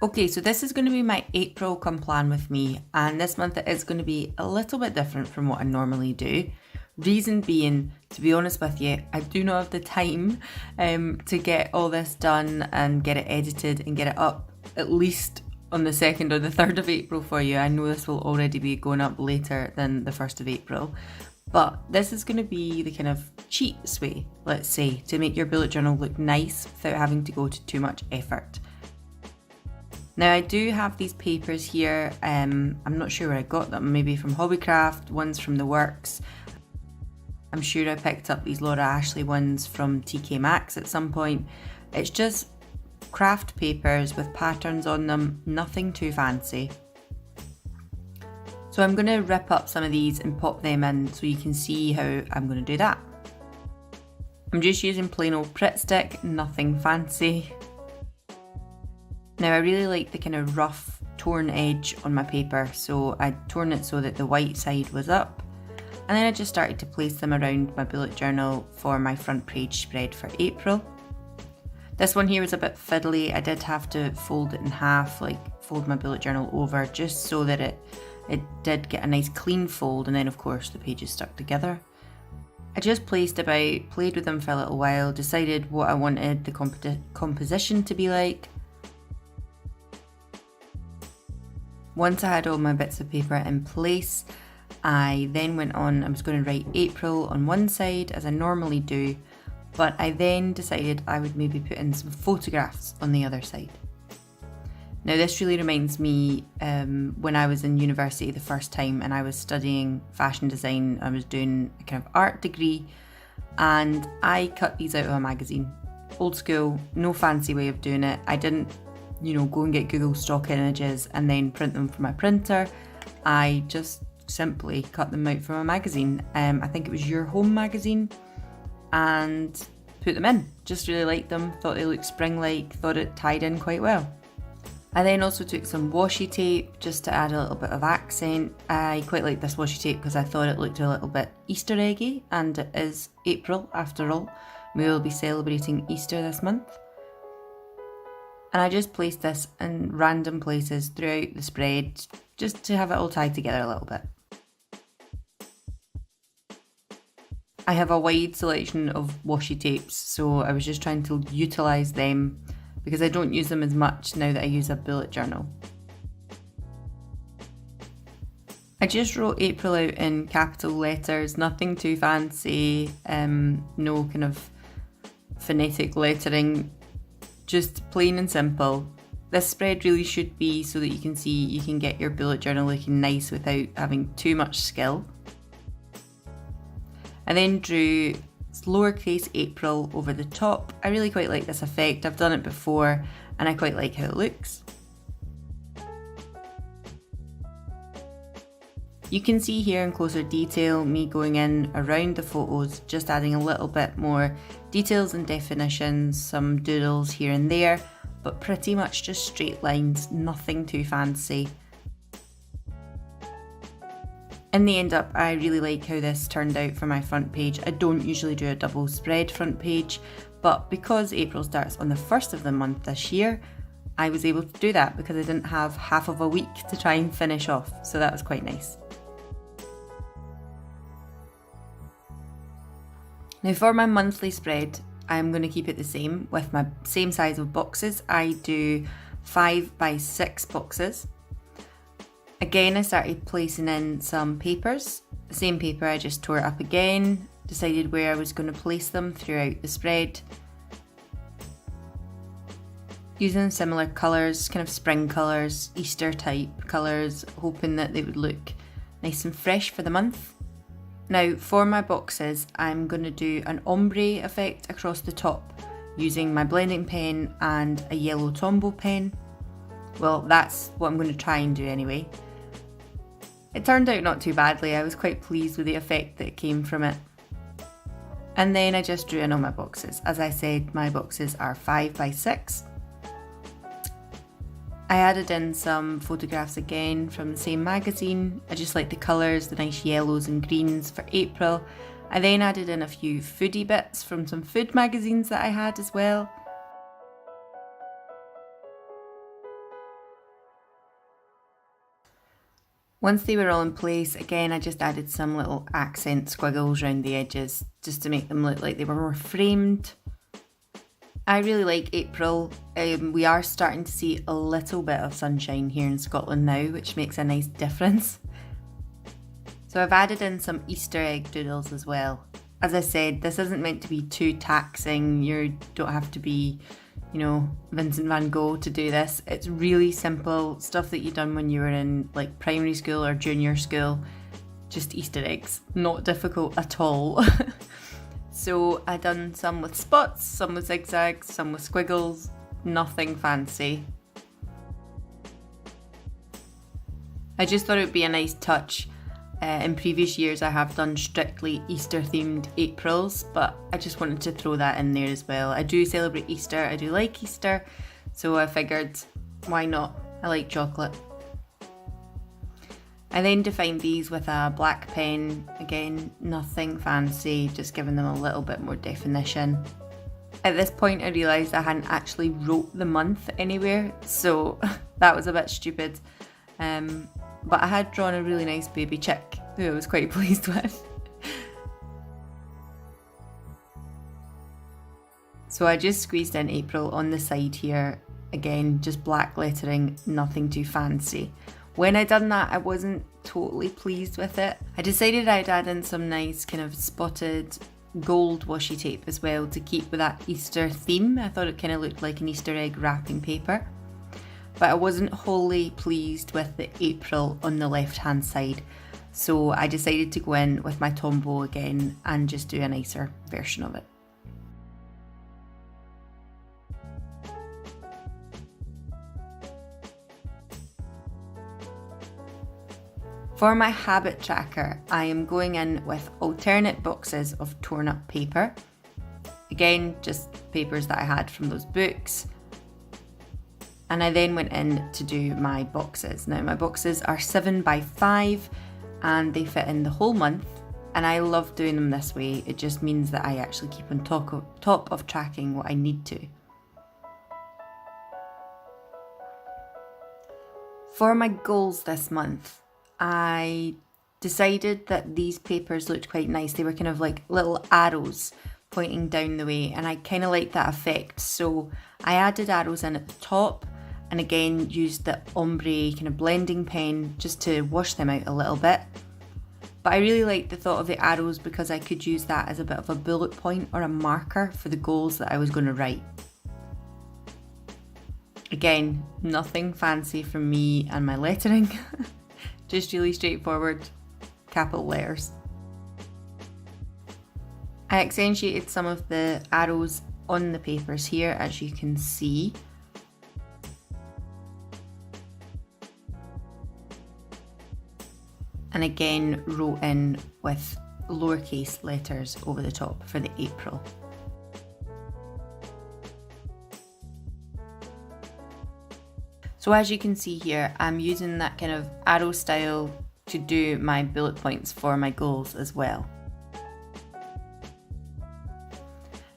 Okay, so this is going to be my April Come Plan With Me, and this month it is going to be a little bit different from what I normally do. Reason being, to be honest with you, I do not have the time to get all this done and get it edited and get it up at least on the 2nd or the 3rd of April for you. I know this will already be going up later than the 1st of April, but this is going to be the kind of cheapest way, let's say, to make your bullet journal look nice without having to go to too much effort. Now I do have these papers here, I'm not sure where I got them, maybe from Hobbycraft, ones from The Works. I'm sure I picked up these Laura Ashley ones from TK Maxx at some point. It's just craft papers with patterns on them, nothing too fancy. So I'm going to rip up some of these and pop them in so you can see how I'm going to do that. I'm just using plain old Pritt stick, nothing fancy. Now I really like the kind of rough torn edge on my paper, so I'd torn it so that the white side was up, and then I just started to place them around my bullet journal for my front page spread for April. This one here was a bit fiddly. I did have to fold it in half, like fold my bullet journal over, just so that it did get a nice clean fold, and then of course the pages stuck together. I just placed about, played with them for a little while, decided what I wanted the composition to be like. Once I had all my bits of paper in place, I then went on, I was going to write April on one side as I normally do, but I then decided I would maybe put in some photographs on the other side. Now this really reminds me when I was in university the first time and I was studying fashion design. I was doing a kind of art degree and I cut these out of a magazine. Old school, no fancy way of doing it. I didn't go and get Google stock images and then print them from my printer. I just simply cut them out from a magazine. I think it was Your Home magazine, and put them in. Just really liked them, thought they looked spring-like, thought it tied in quite well. I then also took some washi tape just to add a little bit of accent. I quite like this washi tape because I thought it looked a little bit Easter eggy, and it is April after all. We will be celebrating Easter this month. And I just placed this in random places throughout the spread, just to have it all tied together a little bit. I have a wide selection of washi tapes, so I was just trying to utilise them because I don't use them as much now that I use a bullet journal. I just wrote April out in capital letters, nothing too fancy, no kind of phonetic lettering. Just plain and simple. This spread really should be so that you can see you can get your bullet journal looking nice without having too much skill. I then drew lowercase April over the top. I really quite like this effect. I've done it before and I quite like how it looks. You can see here in closer detail me going in around the photos, just adding a little bit more details and definitions, some doodles here and there, but pretty much just straight lines, nothing too fancy. In the end up, I really like how this turned out for my front page. I don't usually do a double spread front page, but because April starts on the 1st of the month this year, I was able to do that because I didn't have half of a week to try and finish off, so that was quite nice. Now for my monthly spread, I'm going to keep it the same with my same size of boxes. I do 5 by 6 boxes. Again, I started placing in some papers. The same paper, I just tore it up again, decided where I was going to place them throughout the spread. Using similar colours, kind of spring colours, Easter type colours, hoping that they would look nice and fresh for the month. Now for my boxes, I'm going to do an ombre effect across the top using my blending pen and a yellow Tombow pen. Well, that's what I'm going to try and do anyway. It turned out not too badly. I was quite pleased with the effect that came from it. And then I just drew in on my boxes. As I said, my boxes are 5 by 6. I added in some photographs again from the same magazine. I just like the colours, the nice yellows and greens for April. I then added in a few foodie bits from some food magazines that I had as well. Once they were all in place, again, I just added some little accent squiggles around the edges just to make them look like they were more framed. I really like April. We are starting to see a little bit of sunshine here in Scotland now, which makes a nice difference. So I've added in some Easter egg doodles as well. As I said, this isn't meant to be too taxing. You don't have to be, Vincent van Gogh to do this. It's really simple stuff that you've done when you were in like primary school or junior school. Just Easter eggs, not difficult at all. So I done some with spots, some with zigzags, some with squiggles, nothing fancy. I just thought it would be a nice touch. In previous years I have done strictly Easter themed Aprils, but I just wanted to throw that in there as well. I do celebrate Easter, I do like Easter, so I figured why not? I like chocolate. I then defined these with a black pen, again nothing fancy, just giving them a little bit more definition. At this point I realised I hadn't actually wrote the month anywhere, so that was a bit stupid. But I had drawn a really nice baby chick who I was quite pleased with. So I just squeezed in April on the side here, again just black lettering, nothing too fancy. When I done that, I wasn't totally pleased with it. I decided I'd add in some nice kind of spotted gold washi tape as well to keep with that Easter theme. I thought it kind of looked like an Easter egg wrapping paper. But I wasn't wholly pleased with the April on the left hand side. So I decided to go in with my Tombow again and just do a nicer version of it. For my habit tracker, I am going in with alternate boxes of torn up paper. Again, just papers that I had from those books. And I then went in to do my boxes. Now my boxes are 7 by 5 and they fit in the whole month. And I love doing them this way. It just means that I actually keep on top of tracking what I need to. For my goals this month, I decided that these papers looked quite nice. They were kind of like little arrows pointing down the way, and I kind of like that effect. So I added arrows in at the top and again used the ombre kind of blending pen just to wash them out a little bit. But I really liked the thought of the arrows because I could use that as a bit of a bullet point or a marker for the goals that I was going to write. Again, nothing fancy from me and my lettering. Just really straightforward, capital letters. I accentuated some of the arrows on the papers here, as you can see. And again, wrote in with lowercase letters over the top for the April. So as you can see here, I'm using that kind of arrow style to do my bullet points for my goals as well.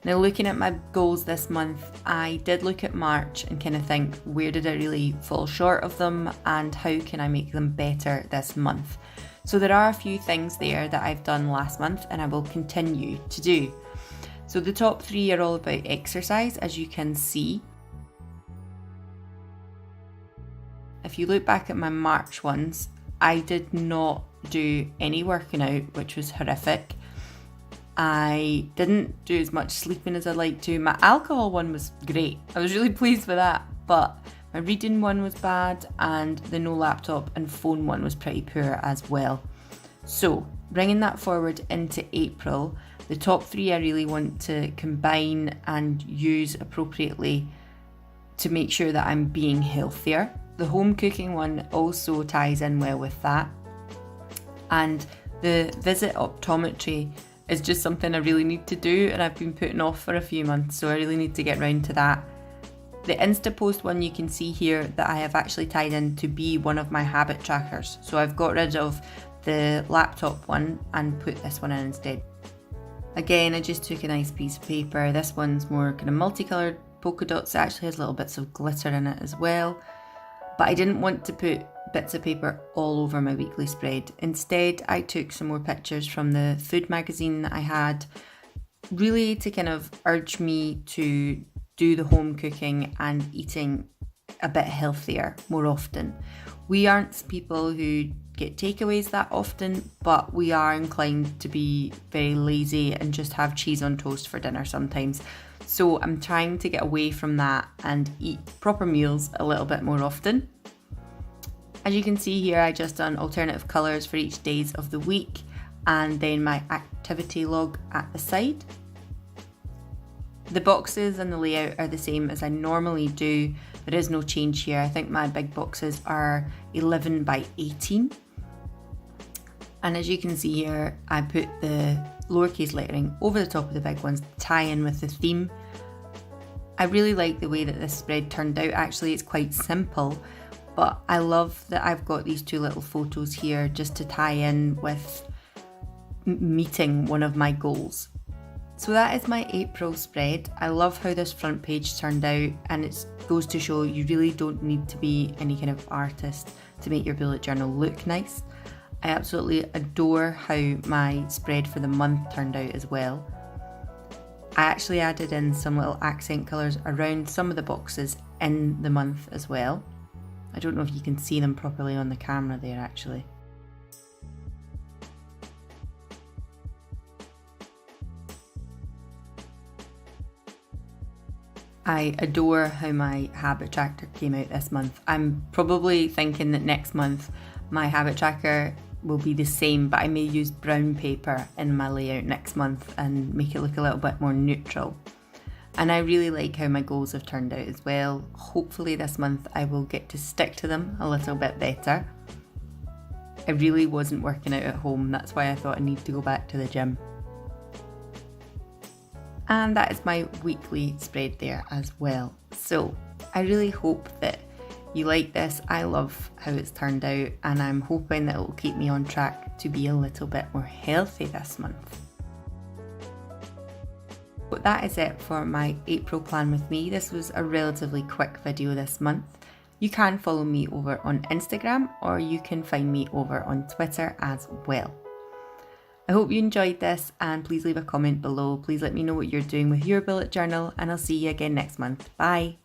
Now looking at my goals this month, I did look at March and kind of think, where did I really fall short of them and how can I make them better this month? So there are a few things there that I've done last month and I will continue to do. So the top 3 are all about exercise, as you can see. If you look back at my March ones, I did not do any working out, which was horrific. I didn't do as much sleeping as I'd like to. My alcohol one was great. I was really pleased with that, but my reading one was bad and the no laptop and phone one was pretty poor as well. So bringing that forward into April, the top 3 I really want to combine and use appropriately to make sure that I'm being healthier. The home cooking one also ties in well with that. And the visit optometry is just something I really need to do and I've been putting off for a few months, so I really need to get round to that. The Insta post one you can see here that I have actually tied in to be one of my habit trackers. So I've got rid of the laptop one and put this one in instead. Again, I just took a nice piece of paper. This one's more kind of multicolored polka dots. It actually has little bits of glitter in it as well. But I didn't want to put bits of paper all over my weekly spread. Instead, I took some more pictures from the food magazine that I had, really to kind of urge me to do the home cooking and eating a bit healthier more often. We aren't people who get takeaways that often, but we are inclined to be very lazy and just have cheese on toast for dinner sometimes. So I'm trying to get away from that and eat proper meals a little bit more often. As you can see here, I just done alternative colours for each days of the week and then my activity log at the side. The boxes and the layout are the same as I normally do. There is no change here. I think my big boxes are 11 by 18. And as you can see here, I put the lowercase lettering over the top of the big ones to tie in with the theme. I really like the way that this spread turned out. Actually, it's quite simple, but I love that I've got these two little photos here just to tie in with meeting one of my goals. So that is my April spread. I love how this front page turned out, and it goes to show you really don't need to be any kind of artist to make your bullet journal look nice. I absolutely adore how my spread for the month turned out as well. I actually added in some little accent colours around some of the boxes in the month as well. I don't know if you can see them properly on the camera there actually. I adore how my habit tracker came out this month. I'm probably thinking that next month my habit tracker will be the same, but I may use brown paper in my layout next month and make it look a little bit more neutral. And I really like how my goals have turned out as well. Hopefully this month I will get to stick to them a little bit better. I really wasn't working out at home, that's why I thought I need to go back to the gym. And that is my weekly spread there as well. So I really hope that you like this. I love how it's turned out, and I'm hoping that it will keep me on track to be a little bit more healthy this month. But that is it for my April plan with me. This was a relatively quick video this month. You can follow me over on Instagram, or you can find me over on Twitter as well. I hope you enjoyed this, and please leave a comment below. Please let me know what you're doing with your bullet journal, and I'll see you again next month. Bye!